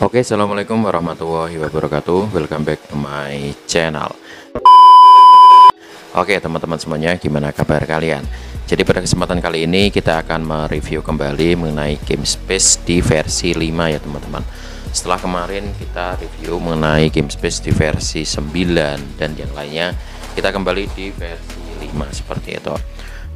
Oke, assalamualaikum warahmatullahi wabarakatuh. Welcome back to my channel. Oke, teman-teman semuanya, gimana kabar kalian? Jadi pada kesempatan kali ini kita akan mereview kembali mengenai Game Space di versi 5 ya teman-teman. Setelah kemarin kita review mengenai Game Space di versi 9 dan yang lainnya, kita kembali di versi 5 seperti itu.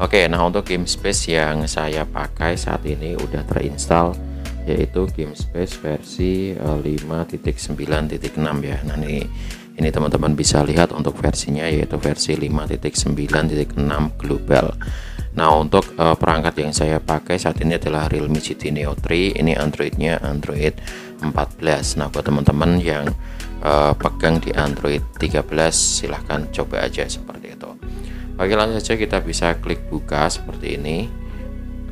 Oke, nah untuk Game Space yang saya pakai saat ini udah terinstall, yaitu Game Space versi 5.9.6 ya. Nah ini teman-teman bisa lihat untuk versinya yaitu versi 5.9.6 global. Nah untuk perangkat yang saya pakai saat ini adalah Realme GT Neo 3. Ini Androidnya Android 14. Nah buat teman-teman yang pegang di Android 13 silahkan coba aja seperti itu. Oke, langsung saja kita bisa klik buka seperti ini.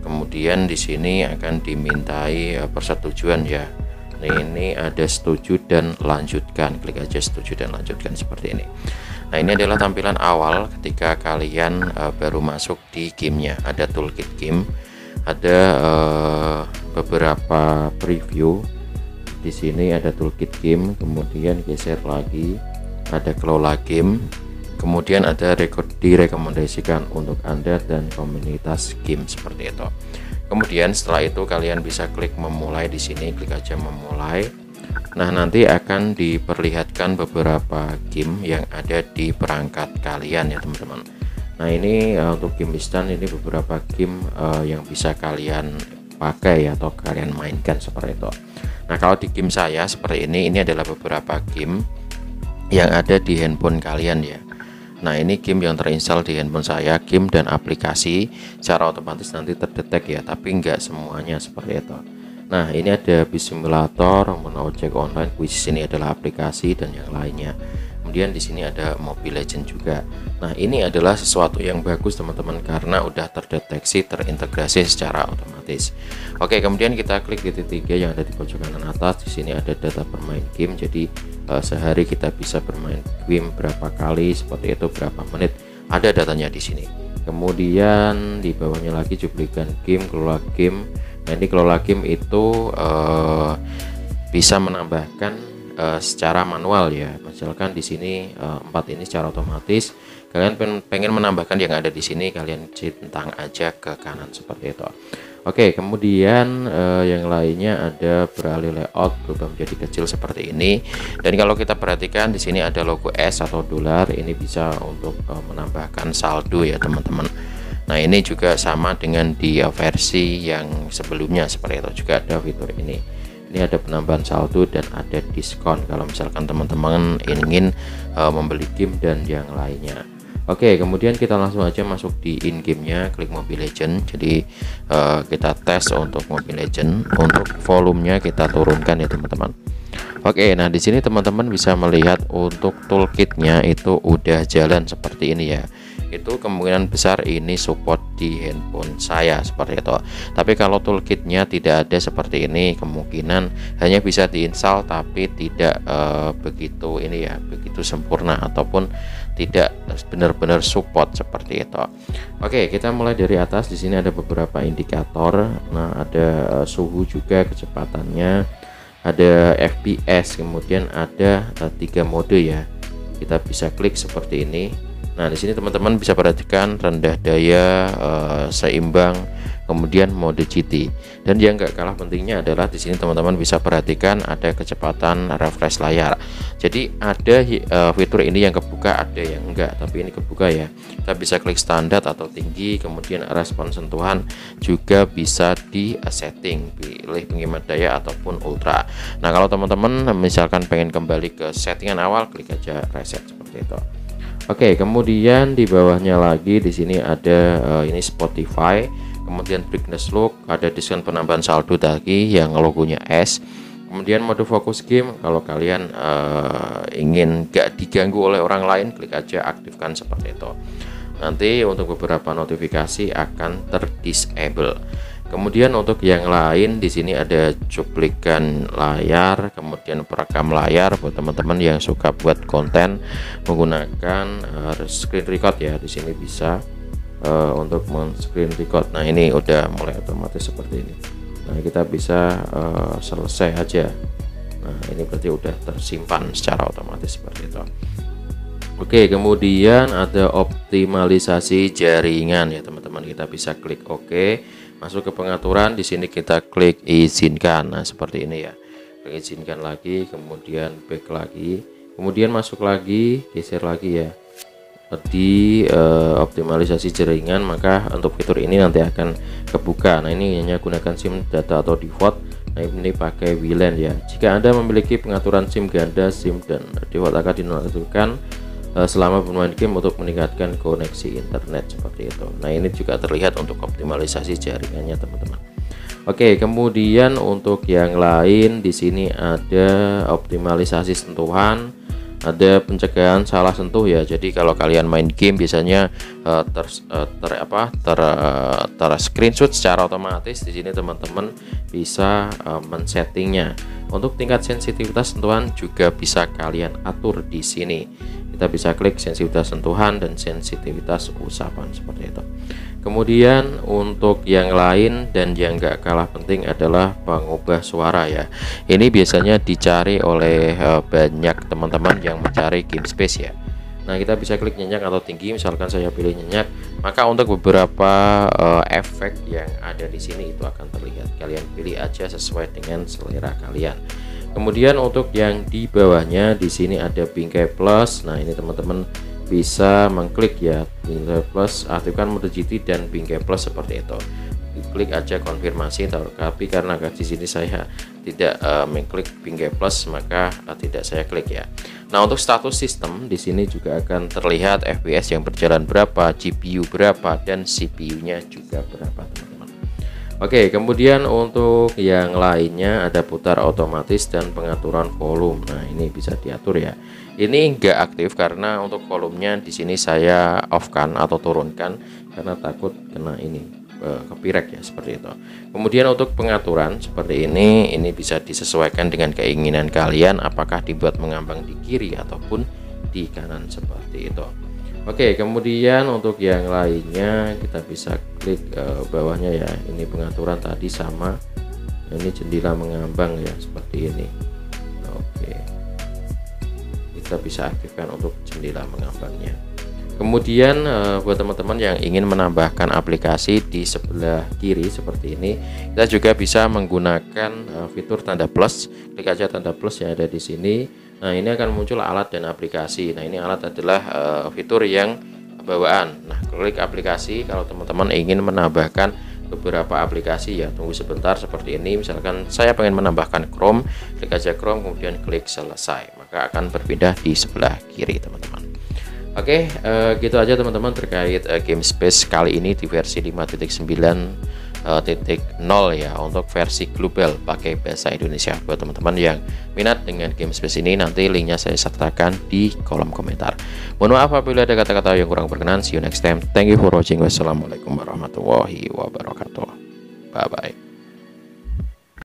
Kemudian di sini akan dimintai persetujuan ya. Ini ada setuju dan lanjutkan. Klik aja setuju dan lanjutkan seperti ini. Nah ini adalah tampilan awal ketika kalian baru masuk di gamenya. Ada toolkit game, ada beberapa preview. Di sini ada toolkit game, kemudian geser lagi, ada kelola game. Kemudian ada direkomendasikan untuk Anda dan komunitas game seperti itu. Kemudian setelah itu kalian bisa klik memulai di sini, klik aja memulai. Nah, nanti akan diperlihatkan beberapa game yang ada di perangkat kalian ya, teman-teman. Nah, ini untuk game instan ini beberapa game yang bisa kalian pakai atau kalian mainkan seperti itu. Nah, kalau di game saya seperti ini adalah beberapa game yang ada di handphone kalian ya. Nah ini game yang terinstall di handphone saya, game dan aplikasi secara otomatis nanti terdetek ya, tapi enggak semuanya seperti itu. Nah ini ada Bis Simulator, Ojek Online, which ini adalah aplikasi dan yang lainnya. Kemudian di sini ada Mobile Legend juga. Nah ini adalah sesuatu yang bagus teman-teman karena udah terdeteksi, terintegrasi secara otomatis. Oke, kemudian kita klik di titik 3 yang ada di pojok kanan atas. Di sini ada data bermain game, jadi sehari kita bisa bermain game berapa kali seperti itu, berapa menit, ada datanya di sini. Kemudian di bawahnya lagi cuplikan game, kelola game. Nah ini kelola game itu bisa menambahkan secara manual ya. Misalkan di sini 4 ini secara otomatis. Kalian pengen menambahkan yang ada di sini, kalian centang aja ke kanan seperti itu. Oke, kemudian yang lainnya ada beralih layout, berubah menjadi kecil seperti ini. Dan kalau kita perhatikan di sini ada logo S atau dolar, ini bisa untuk menambahkan saldo ya teman-teman. Nah ini juga sama dengan di versi yang sebelumnya seperti itu, juga ada fitur ini. Ini ada penambahan saldo dan ada diskon kalau misalkan teman-teman ingin membeli game dan yang lainnya. Oke, kemudian kita langsung aja masuk di in gamenya, klik Mobile Legend. Jadi kita tes untuk Mobile Legend. Untuk volumenya kita turunkan ya teman-teman. Oke, nah di sini teman-teman bisa melihat untuk toolkitnya itu udah jalan seperti ini ya. Itu kemungkinan besar ini support di handphone saya seperti itu. Tapi kalau toolkitnya tidak ada seperti ini, kemungkinan hanya bisa diinstal tapi tidak begitu ini ya, begitu sempurna ataupun tidak benar-benar support seperti itu. Oke, kita mulai dari atas. Di sini ada beberapa indikator. Nah, ada suhu juga, kecepatannya, ada FPS, kemudian ada 3 mode ya. Kita bisa klik seperti ini. Nah, di sini teman-teman bisa perhatikan rendah daya, seimbang, kemudian mode GT. Dan yang enggak kalah pentingnya adalah di sini teman-teman bisa perhatikan ada kecepatan refresh layar. Jadi ada fitur ini yang kebuka, ada yang enggak, tapi ini kebuka ya. Kita bisa klik standar atau tinggi, kemudian respon sentuhan juga bisa di setting, pilih penghemat daya ataupun ultra. Nah, kalau teman-teman misalkan pengen kembali ke settingan awal, klik aja reset seperti itu. Oke, kemudian di bawahnya lagi di sini ada ini Spotify, kemudian brightness look, ada diskon penambahan saldo tadi yang logonya S. Kemudian mode fokus game, kalau kalian ingin gak diganggu oleh orang lain, klik aja aktifkan seperti itu. Nanti untuk beberapa notifikasi akan terdisable. Kemudian untuk yang lain di sini ada cuplikan layar, kemudian perekam layar buat teman-teman yang suka buat konten menggunakan screen record ya. Di sini bisa untuk screen record. Nah, ini udah mulai otomatis seperti ini. Nah, kita bisa selesai aja. Nah, ini berarti udah tersimpan secara otomatis seperti itu. Oke, kemudian ada optimalisasi jaringan ya teman-teman. Kita bisa klik OK, masuk ke pengaturan. Di sini kita klik izinkan. Nah, seperti ini ya. Klik izinkan lagi, kemudian back lagi, kemudian masuk lagi, geser lagi ya di optimalisasi jaringan. Maka untuk fitur ini nanti akan kebuka. Nah, ini hanya gunakan SIM data atau default. Nah, ini pakai WLAN ya. Jika Anda memiliki pengaturan SIM ganda, SIM dan default akan dinonaktifkan selama bermain game untuk meningkatkan koneksi internet seperti itu. Nah, ini juga terlihat untuk optimalisasi jaringannya teman-teman. Oke, kemudian untuk yang lain di sini ada optimalisasi sentuhan, ada pencegahan salah sentuh ya. Jadi kalau kalian main game biasanya ter screenshot secara otomatis. Di sini teman-teman bisa men-settingnya. Untuk tingkat sensitivitas sentuhan juga bisa kalian atur di sini. Kita bisa klik sensitivitas sentuhan dan sensitivitas usapan seperti itu. Kemudian untuk yang lain dan yang gak kalah penting adalah pengubah suara ya. Ini biasanya dicari oleh banyak teman-teman yang mencari game space ya. Nah, kita bisa klik nyenyak atau tinggi. Misalkan saya pilih nyenyak, maka untuk beberapa efek yang ada di sini itu akan terlihat. Kalian pilih aja sesuai dengan selera kalian. Kemudian untuk yang di bawahnya di sini ada bingkai plus. Nah, ini teman-teman bisa mengklik ya, bingkai plus, aktifkan mode GT dan bingkai plus seperti itu. Klik aja konfirmasi, tapi karena di sini saya tidak mengklik bingkai plus, maka tidak saya klik ya. Nah, untuk status sistem di sini juga akan terlihat FPS yang berjalan berapa, GPU berapa, dan CPU-nya juga berapa teman-teman. Oke, kemudian untuk yang lainnya ada putar otomatis dan pengaturan volume. Nah, ini bisa diatur ya. Ini enggak aktif karena untuk volumenya di sini saya off-kan atau turunkan karena takut kena ini copyright ya, seperti itu. Kemudian untuk pengaturan seperti ini bisa disesuaikan dengan keinginan kalian, apakah dibuat mengambang di kiri ataupun di kanan seperti itu. Oke, kemudian untuk yang lainnya kita bisa klik bawahnya ya. Ini pengaturan tadi sama. Ini jendela mengambang ya, seperti ini. Oke, kita bisa aktifkan untuk jendela mengambangnya. Kemudian buat teman-teman yang ingin menambahkan aplikasi di sebelah kiri seperti ini, kita juga bisa menggunakan fitur tanda plus. Klik aja tanda plus yang ada di sini. Nah, ini akan muncul alat dan aplikasi. Nah, ini alat adalah fitur yang bawaan. Nah, klik aplikasi kalau teman-teman ingin menambahkan beberapa aplikasi ya. Tunggu sebentar seperti ini. Misalkan saya pengen menambahkan Chrome, klik aja Chrome kemudian klik selesai. Maka akan berpindah di sebelah kiri teman-teman. Oke, gitu aja teman-teman terkait game space kali ini di versi 5.9.0 ya, untuk versi global pakai bahasa Indonesia. Buat teman-teman yang minat dengan game space ini, nanti linknya saya sertakan di kolom komentar. Mohon maaf apabila ada kata-kata yang kurang berkenan. See you next time. Thank you for watching. Wassalamualaikum warahmatullahi wabarakatuh. Bye bye.